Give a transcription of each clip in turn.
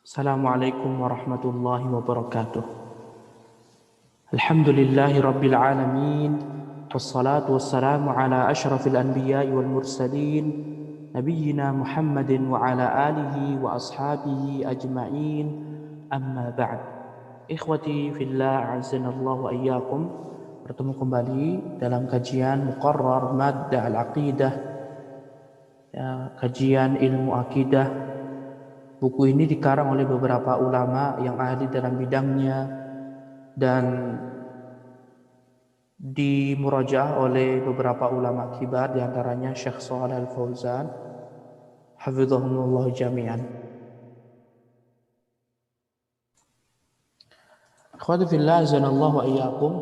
Assalamualaikum warahmatullahi wabarakatuh. Alhamdulillahi rabbil alamin. Wassalatu wassalamu ala ashrafil anbiya'i wal mursalin nabiyyina Muhammadin wa ala alihi wa ashabihi ajma'in. Amma ba'd. Ikhwati fillah, a'azzanallahu wa iyyakum. Bertemu kembali dalam kajian Muqarrar Madda Al-Aqidah, kajian ilmu akidah. Buku ini dikarang oleh beberapa ulama yang ahli dalam bidangnya dan dimurajaah oleh beberapa ulama kibar, diantaranya Syekh Shalih Al-Fauzan hafizahumullah jami'an. Akhwati fillah, azanallahu wa iyyakum.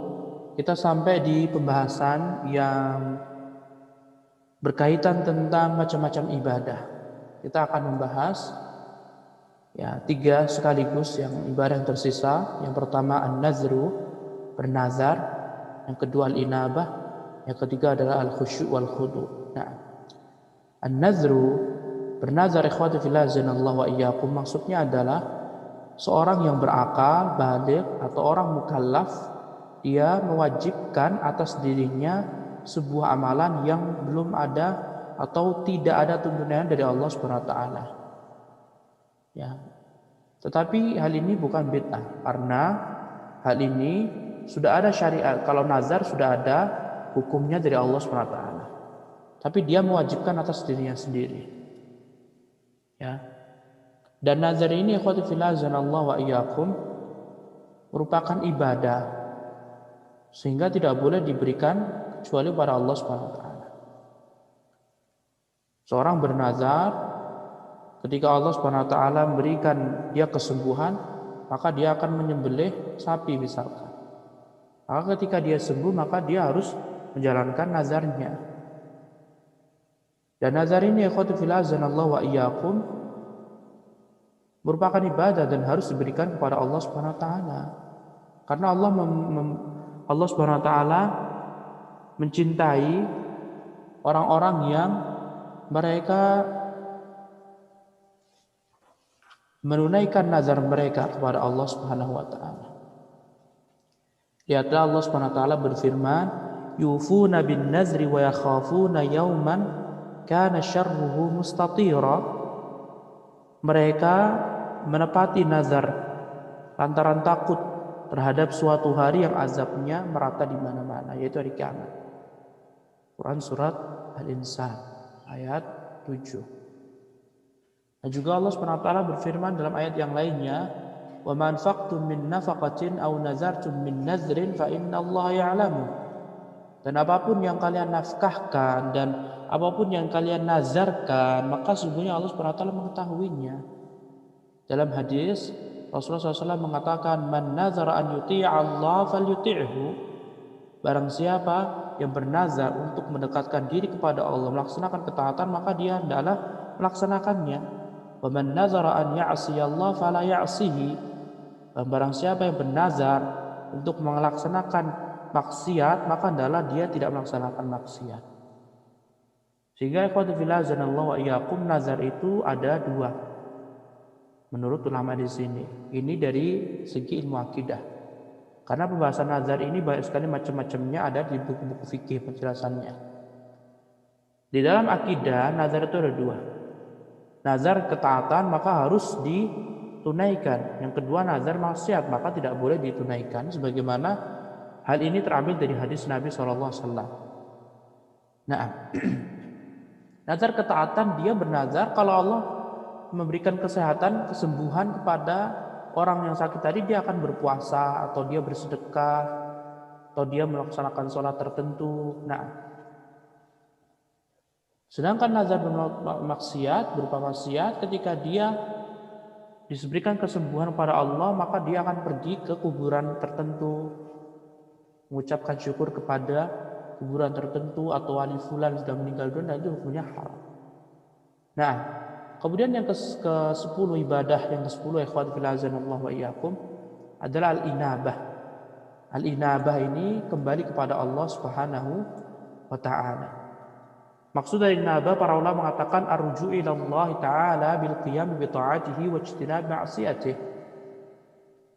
Kita sampai di pembahasan yang berkaitan tentang macam-macam ibadah. Kita akan membahas tiga sekaligus yang ibadah yang tersisa. Yang pertama an-nazru, bernazar. Yang kedua al-inabah. Yang ketiga adalah al-khusyu' wal khudu'. Nah, an-nazru, bernazar, ikhwati fillah azanallahu wa iyyakum, maksudnya adalah seorang yang berakal, baligh atau orang mukallaf, dia mewajibkan atas dirinya sebuah amalan yang belum ada atau tidak ada tuntunan dari Allah Subhanahu wa taala. Tetapi hal ini bukan bid'ah, karena hal ini sudah ada syariat. Kalau nazar sudah ada hukumnya dari Allah Subhanahu wa taala. Tapi dia mewajibkan atas dirinya sendiri. Dan nazar ini, ikhwati fillah azanallahu wa iyyakum, merupakan ibadah, sehingga tidak boleh diberikan kecuali pada Allah Subhanahu wa taala. Seorang bernazar, ketika Allah Subhanahu wa taala memberikan dia kesembuhan, maka dia akan menyembelih sapi misalkan. Maka ketika dia sembuh, maka dia harus menjalankan nazarnya. Dan nazar ini, ikhwati fillah azanallahu wa iyyakum, merupakan ibadah dan harus diberikan kepada Allah Subhanahu wa taala. Karena Allah Subhanahu wa taala mencintai orang-orang yang mereka menunaikan nazar mereka kepada Allah Subhanahu wa taala. Lihatlah, Allah Subhanahu wa taala berfirman, yufuna bin nazri wa yakhafuna yawman kana syarruhu mustatira. Mereka menepati nazar lantaran takut terhadap suatu hari yang azabnya merata di mana-mana, yaitu hari kiamat. Quran surat Al-Insan ayat 7. Dan juga Allah Subhanahu wa taala berfirman dalam ayat yang lainnya, "Wa ma anfaqtum min nafaqatin aw nazartum min nazrin fa innallaha ya'lamu." Dan apapun yang kalian nafkahkan dan apapun yang kalian nazarkan, maka sesungguhnya Allah Subhanahu wa taala mengetahuinya. Dalam hadis Rasulullah SAW mengatakan, "Man nazara an yuti'a Allah falyuti'hu." Barang siapa yang bernazar untuk mendekatkan diri kepada Allah, melaksanakan ketaatan, maka dia hendaklah melaksanakannya. Wa man nazara an ya'si Allah fala ya'sihi. Dan barang siapa yang bernazar untuk melaksanakan maksiat, maka hendaklah dia tidak melaksanakan maksiat. Sehingga ikhwati fillah azanallahu wa iyyakum, nazar itu ada dua menurut ulama di sini. Ini dari segi ilmu akidah. Karena pembahasan nazar ini banyak sekali macam-macamnya, ada di buku-buku fikih penjelasannya. Di dalam akidah, nazar itu ada dua. Nazar ketaatan, maka harus ditunaikan. Yang kedua, nazar maksiat, maka tidak boleh ditunaikan. Sebagaimana hal ini terambil dari hadis Nabi SAW. Nah, nazar ketaatan, dia bernazar kalau Allah memberikan kesehatan, kesembuhan kepada orang yang sakit tadi, dia akan berpuasa atau dia bersedekah atau dia melaksanakan sholat tertentu. Nah, sedangkan nazar maksiat, berupa maksiat, ketika dia diberikan kesembuhan pada Allah, maka dia akan pergi ke kuburan tertentu, mengucapkan syukur kepada kuburan tertentu atau wali fulan sudah meninggal dunia, itu hukumnya haram. Nah, kemudian yang ke-10 ibadah, yang ke-10 ikhwan fillah azanallahu wa iyyakum, adalah al-inabah. Al-inabah ini kembali kepada Allah Subhanahu wa taala. Maksud dari inabah, para ulama mengatakan arju ilallah ta'ala bil qiyam bi ta'atihi wa ijtinab ma'siyatih.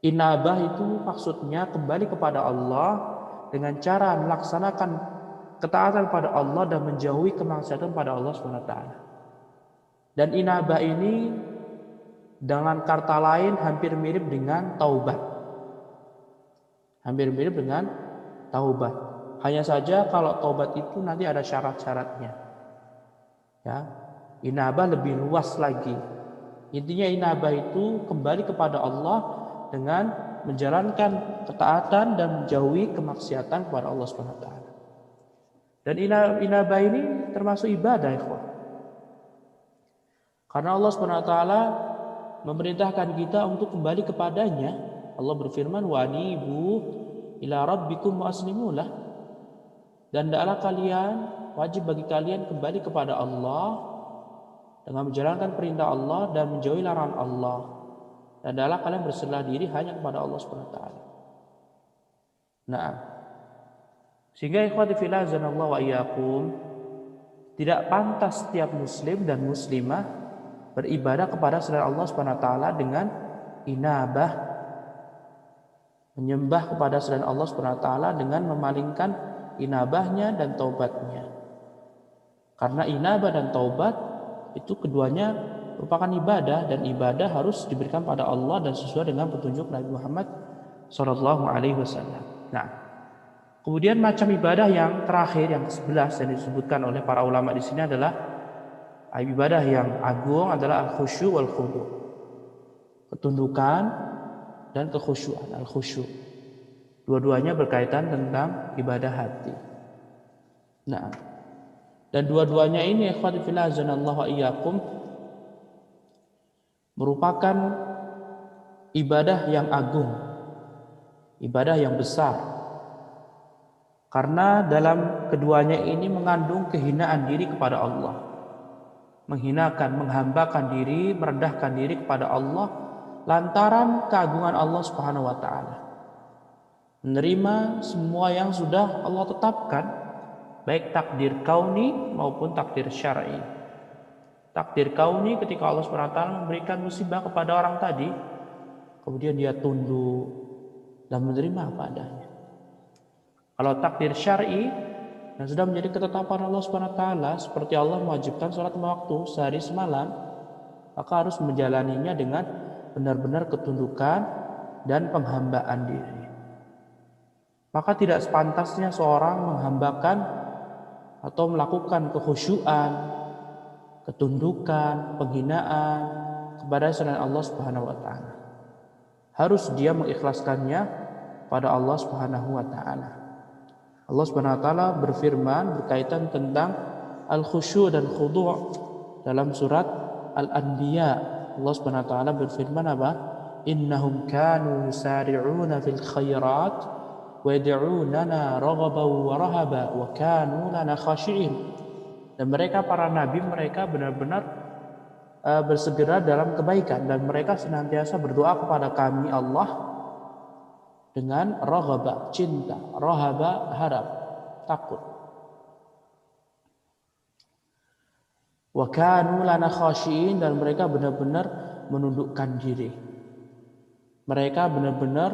Inabah itu maksudnya kembali kepada Allah dengan cara melaksanakan ketaatan pada Allah dan menjauhi kemaksiatan pada Allah SWT. Dan inabah ini dengan kata lain hampir mirip dengan taubat. Hampir mirip dengan taubat. Hanya saja kalau taubat itu nanti ada syarat-syaratnya. Ya, inabah lebih luas lagi. Intinya inabah itu kembali kepada Allah dengan menjalankan ketaatan dan menjauhi kemaksiatan kepada Allah SWT. Dan inabah ini termasuk ibadah, ikhwan. Karena Allah SWT memerintahkan kita untuk kembali kepadanya. Allah berfirman, wa anibu ila rabbikum wa aslimulah. Dan hendaklah kalian, wajib bagi kalian kembali kepada Allah dengan menjalankan perintah Allah dan menjauhi larangan Allah. Dan hendaklah kalian berserah diri hanya kepada Allah SWT. Nah, sehingga ikhwati fillah azanallahu wa iyyakum, tidak pantas setiap muslim dan muslimah beribadah kepada selain Allah SWT dengan inabah, menyembah kepada selain Allah SWT dengan memalingkan inabahnya dan taubatnya. Karena inabah dan taubat itu keduanya merupakan ibadah, dan ibadah harus diberikan pada Allah dan sesuai dengan petunjuk Nabi Muhammad SAW. Nah, kemudian macam ibadah yang terakhir, yang ke-11 yang disebutkan oleh para ulama di sini adalah ibadah yang agung adalah al-khusyu' wal khudu'. Ketundukan dan kekhusyuan, al-khusyu'. Dua-duanya berkaitan tentang ibadah hati. Nah, dan dua-duanya ini ikhwati fillah azanallahu wa iyyakum merupakan ibadah yang agung, ibadah yang besar. Karena dalam keduanya ini mengandung kehinaan diri kepada Allah. Menghinakan, menghambakan diri, merendahkan diri kepada Allah lantaran keagungan Allah Subhanahu wa taala. Menerima semua yang sudah Allah tetapkan, baik takdir kauni maupun takdir syar'i. Takdir kauni ketika Allah SWT memberikan musibah kepada orang tadi, kemudian dia tunduk dan menerima apa adanya. Kalau takdir syar'i yang sudah menjadi ketetapan Allah SWT, seperti Allah mewajibkan sholat 5 waktu sehari semalam, maka harus menjalaninya dengan benar-benar ketundukan dan penghambaan diri. Maka tidak sepantasnya seorang menghambakan atau melakukan kekhusyuan, ketundukan, penghinaan kepada selain Allah Subhanahu wa taala. Harus dia mengikhlaskannya pada Allah Subhanahu wa taala. Allah Subhanahu wa taala berfirman berkaitan tentang al-khusyu' dan khudu' dalam surat Al-Anbiya. Allah Subhanahu wa taala berfirman apa? Innahum kanu yusari'una fil khairat wa yad'unana raghaban wa rahaba wa kanu lana khashi'in. Dan mereka para nabi, mereka benar-benar bersegera dalam kebaikan, dan mereka senantiasa berdoa kepada kami Allah dengan raghaba, cinta, rahaba, harap, takut. Wa kanu lana khashi'in, dan mereka benar-benar menundukkan diri. Mereka benar-benar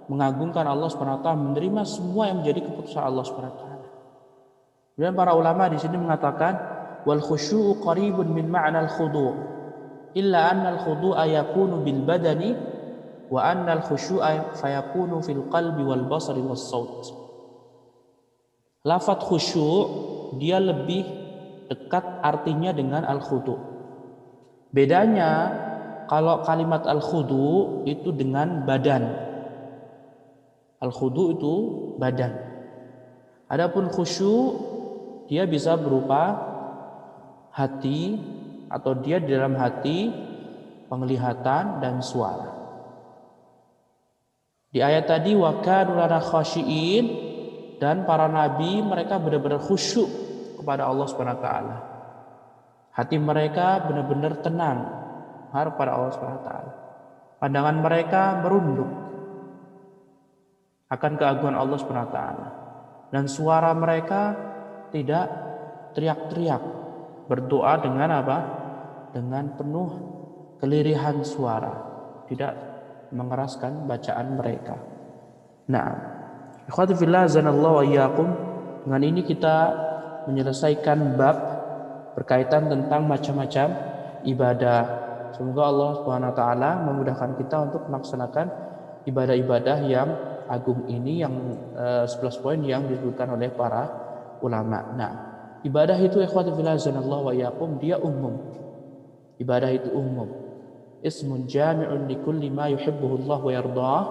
mengagungkan Allah SWT, menerima semua yang menjadi keputusan Allah SWT. Dan para ulama di sini mengatakan wal khusyu'u qaribun min ma'na al-khudu' illa anna al-khudu'a yakunu bil badani wa anna al-khusyu'a fayakunu fil qalbi wal basari was saut. Lafaz khusyu' dia lebih dekat artinya dengan al-khudu'. Bedanya kalau kalimat al-khudu' itu dengan badan. Al-khudu' itu badan. Adapun khusyuk dia bisa berupa hati, atau dia di dalam hati, penglihatan dan suara. Di ayat tadi wa kanu lana khashiin, dan para nabi mereka benar-benar khusyuk kepada Allah Subhanahu wa taala. Hati mereka benar-benar tenang harap pada Allah Subhanahu wa taala. Pandangan mereka merunduk akan keagungan Allah Subhanahu wa taala, dan suara mereka tidak teriak-teriak, berdoa dengan apa? Dengan penuh kelirihan suara, tidak mengeraskan bacaan mereka. Nah, ikhwati fillah azanallahu wa iyyakum, dengan ini kita menyelesaikan bab berkaitan tentang macam-macam ibadah. Semoga Allah Subhanahu wa taala memudahkan kita untuk melaksanakan ibadah-ibadah yang agung ini, yang 11 poin yang disebutkan oleh para ulama. Nah, ibadah itu ikhwati fillah azanallahu wa iyyakum, dia umum. Ibadah itu umum. Ismun jami'un likulli ma yuhibbuhu Allah wa yardah.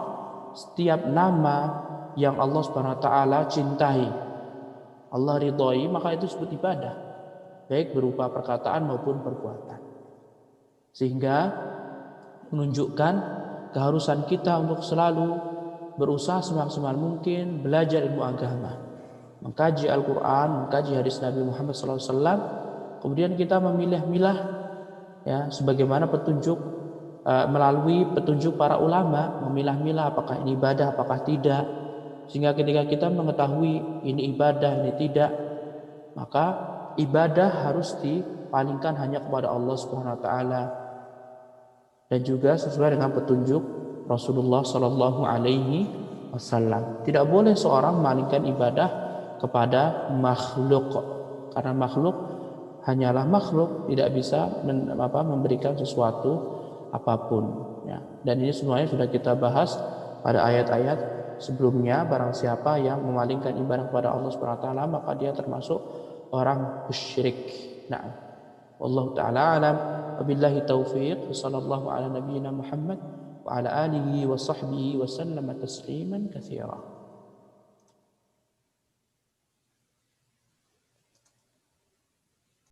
Setiap nama yang Allah Subhanahu wa taala cintai, Allah ridhoi, maka itu disebut ibadah, baik berupa perkataan maupun perbuatan. Sehingga menunjukkan keharusan kita untuk selalu berusaha semaksimal mungkin belajar ilmu agama, mengkaji Al-Quran, mengkaji hadis Nabi Muhammad SAW. Kemudian kita memilah-milah, ya, sebagaimana petunjuk melalui petunjuk para ulama, memilah-milah apakah ini ibadah, apakah tidak. Sehingga ketika kita mengetahui ini ibadah, ini tidak, maka ibadah harus dipalingkan hanya kepada Allah Subhanahu wa taala dan juga sesuai dengan petunjuk Rasulullah sallallahu alaihi wasallam. Tidak boleh seorang memalingkan ibadah kepada makhluk, karena makhluk hanyalah makhluk, tidak bisa memberikan sesuatu apapun, ya. Dan ini semuanya sudah kita bahas pada ayat-ayat sebelumnya. Barang siapa yang memalingkan ibadah kepada Allah Subhanahu wa taala, maka dia termasuk orang musyrik. Nah, wallahu taala alam, wabillahi taufiq, sallallahu ala nabiyyina Muhammad wa ala alihi wa sahbihi wa sallama tasliman katsira.